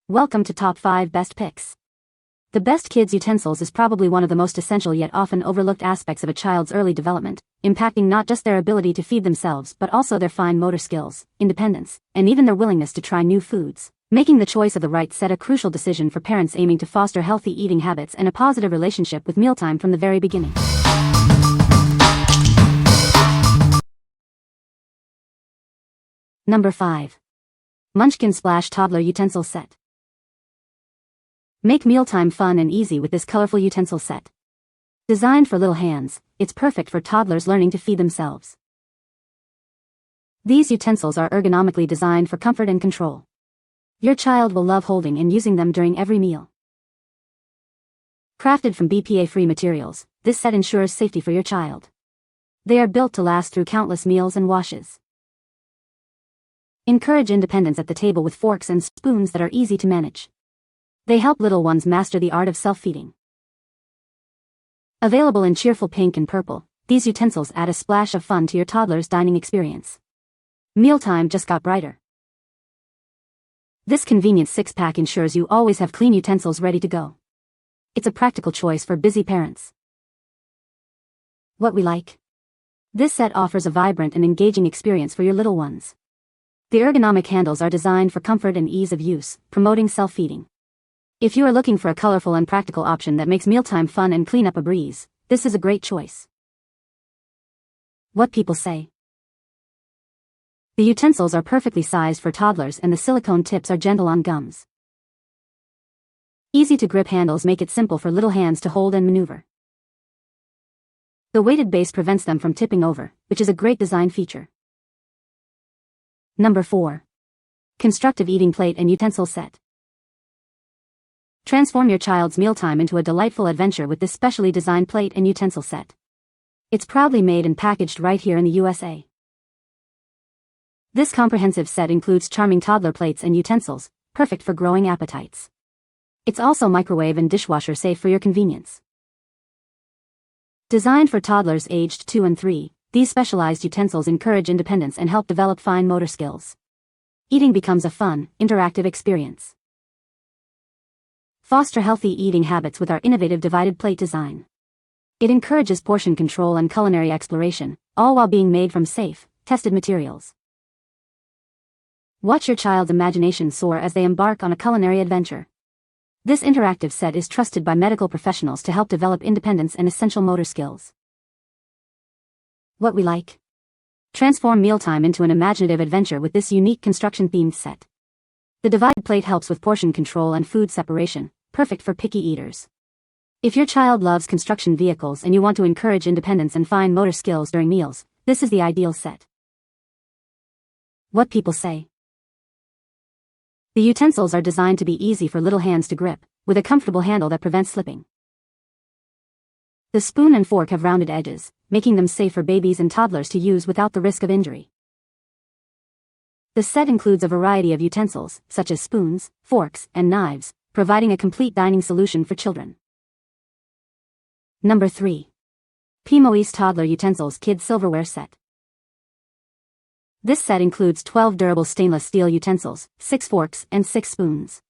Welcome to Top 5 Best Picks. The best kids' utensils is probably one of the most essential yet often overlooked aspects of a child's early development, impacting not just their ability to feed themselves but also their fine motor skills, independence, and even their willingness to try new foods. Making the choice of the right set a crucial decision for parents aiming to foster healthy eating habits and a positive relationship with mealtime from the very beginning. Number 5. Munchkin Splash Toddler Utensil Set. Make mealtime fun and easy with this colorful utensil set. Designed for little hands, it's perfect for toddlers learning to feed themselves. These utensils are ergonomically designed for comfort and control. Your child will love holding and using them during every meal. Crafted from BPA-free materials, this set ensures safety for your child. They are built to last through countless meals and washes. Encourage independence at the table with forks and spoons that are easy to manage. They help little ones master the art of self-feeding. Available in cheerful pink and purple, these utensils add a splash of fun to your toddler's dining experience. Mealtime just got brighter. This convenient 6-pack ensures you always have clean utensils ready to go. It's a practical choice for busy parents. What we like. This set offers a vibrant and engaging experience for your little ones. The ergonomic handles are designed for comfort and ease of use, promoting self-feeding. If you are looking for a colorful and practical option that makes mealtime fun and cleanup a breeze, this is a great choice. What people say. The utensils are perfectly sized for toddlers and the silicone tips are gentle on gums. Easy to grip handles make it simple for little hands to hold and maneuver. The weighted base prevents them from tipping over, which is a great design feature. Number 4. Constructive Eating Plate and Utensil Set. Transform your child's mealtime into a delightful adventure with this specially designed plate and utensil set. It's proudly made and packaged right here in the USA. This comprehensive set includes charming toddler plates and utensils, perfect for growing appetites. It's also microwave and dishwasher safe for your convenience. Designed for toddlers aged 2 and 3, these specialized utensils encourage independence and help develop fine motor skills. Eating becomes a fun, interactive experience. Foster healthy eating habits with our innovative divided plate design. It encourages portion control and culinary exploration, all while being made from safe, tested materials. Watch your child's imagination soar as they embark on a culinary adventure. This interactive set is trusted by medical professionals to help develop independence and essential motor skills. What we like. Transform mealtime into an imaginative adventure with this unique construction-themed set. The divided plate helps with portion control and food separation, perfect for picky eaters. If your child loves construction vehicles and you want to encourage independence and fine motor skills during meals, this is the ideal set. What people say. The utensils are designed to be easy for little hands to grip, with a comfortable handle that prevents slipping. The spoon and fork have rounded edges, making them safe for babies and toddlers to use without the risk of injury. The set includes a variety of utensils, such as spoons, forks, and knives, providing a complete dining solution for children. Number 3. Pimoys Toddler Utensils Kids Silverware Set. This set includes 12 durable stainless steel utensils, 6 forks, and 6 spoons.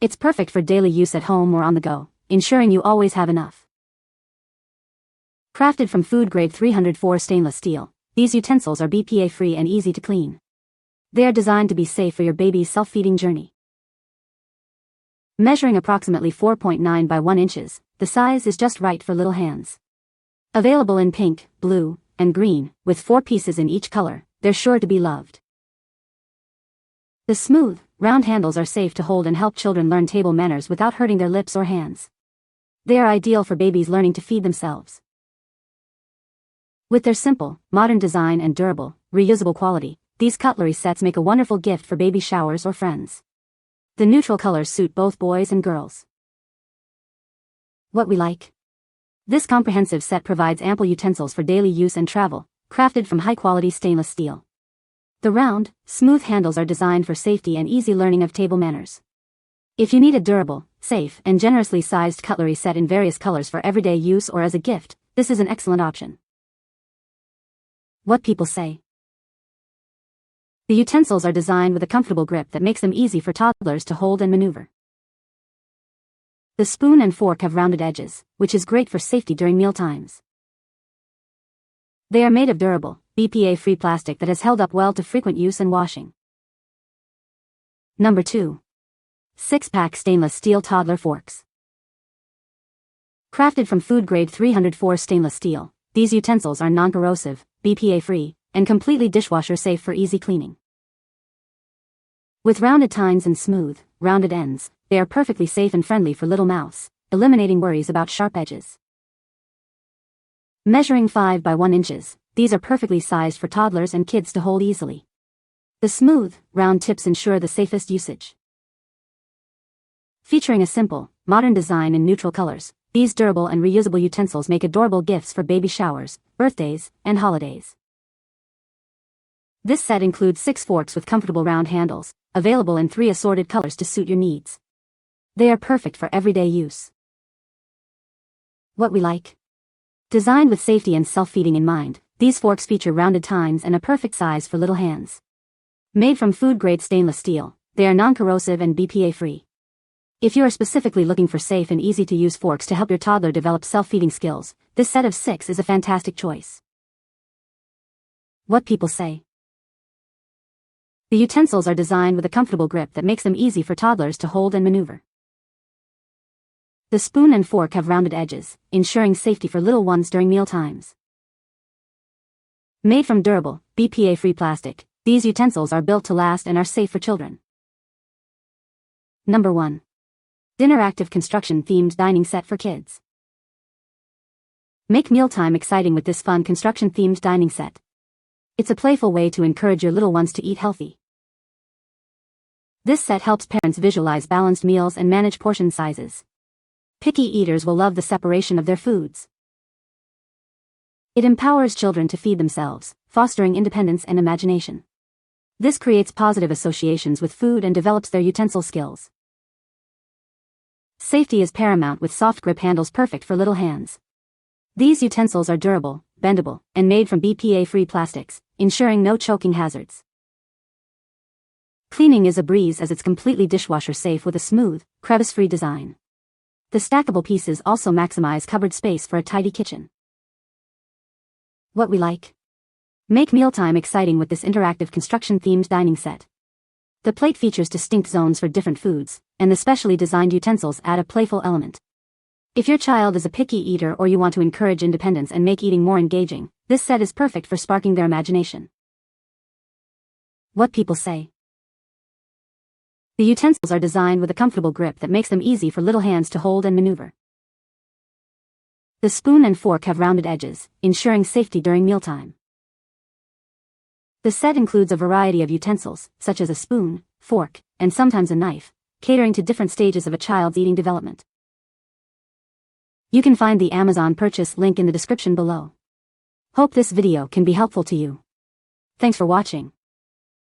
It's perfect for daily use at home or on the go, ensuring you always have enough. Crafted from food-grade 304 stainless steel, these utensils are BPA-free and easy to clean. They are designed to be safe for your baby's self-feeding journey. Measuring approximately 4.9 by 1 inches, the size is just right for little hands. Available in pink, blue, and green, with 4 pieces in each color, they're sure to be loved. The smooth, round handles are safe to hold and help children learn table manners without hurting their lips or hands. They are ideal for babies learning to feed themselves. With their simple, modern design and durable, reusable quality, these cutlery sets make a wonderful gift for baby showers or friends. The neutral colors suit both boys and girls. What we like. This comprehensive set provides ample utensils for daily use and travel, crafted from high-quality stainless steel. The round, smooth handles are designed for safety and easy learning of table manners. If you need a durable, safe, and generously sized cutlery set in various colors for everyday use or as a gift, this is an excellent option. What people say. The utensils are designed with a comfortable grip that makes them easy for toddlers to hold and maneuver. The spoon and fork have rounded edges, which is great for safety during meal times. They are made of durable, BPA-free plastic that has held up well to frequent use and washing. Number 2. 6-pack stainless steel toddler forks. Crafted from food-grade 304 stainless steel, these utensils are non-corrosive, BPA-free, and completely dishwasher-safe for easy cleaning. With rounded tines and smooth, rounded ends, they are perfectly safe and friendly for little mouths, eliminating worries about sharp edges. Measuring 5 by 1 inches, these are perfectly sized for toddlers and kids to hold easily. The smooth, round tips ensure the safest usage. Featuring a simple, modern design in neutral colors, these durable and reusable utensils make adorable gifts for baby showers, birthdays, and holidays. This set includes 6 forks with comfortable round handles, available in 3 assorted colors to suit your needs. They are perfect for everyday use. What we like. Designed with safety and self-feeding in mind, these forks feature rounded tines and a perfect size for little hands. Made from food-grade stainless steel, they are non-corrosive and BPA-free. If you are specifically looking for safe and easy-to-use forks to help your toddler develop self-feeding skills, this set of 6 is a fantastic choice. What people say. The utensils are designed with a comfortable grip that makes them easy for toddlers to hold and maneuver. The spoon and fork have rounded edges, ensuring safety for little ones during meal times. Made from durable, BPA-free plastic, these utensils are built to last and are safe for children. Number 1. Dinneractive construction-themed dining set for kids. Make mealtime exciting with this fun construction-themed dining set. It's a playful way to encourage your little ones to eat healthy. This set helps parents visualize balanced meals and manage portion sizes. Picky eaters will love the separation of their foods. It empowers children to feed themselves, fostering independence and imagination. This creates positive associations with food and develops their utensil skills. Safety is paramount with soft grip handles perfect for little hands. These utensils are durable, bendable, and made from BPA-free plastics, ensuring no choking hazards. Cleaning is a breeze as it's completely dishwasher safe with a smooth, crevice-free design. The stackable pieces also maximize cupboard space for a tidy kitchen. What we like. Make mealtime exciting with this interactive construction-themed dining set. The plate features distinct zones for different foods, and the specially designed utensils add a playful element. If your child is a picky eater or you want to encourage independence and make eating more engaging, this set is perfect for sparking their imagination. What people say. The utensils are designed with a comfortable grip that makes them easy for little hands to hold and maneuver. The spoon and fork have rounded edges, ensuring safety during mealtime. The set includes a variety of utensils, such as a spoon, fork, and sometimes a knife, catering to different stages of a child's eating development. You can find the Amazon purchase link in the description below. Hope this video can be helpful to you. Thanks for watching.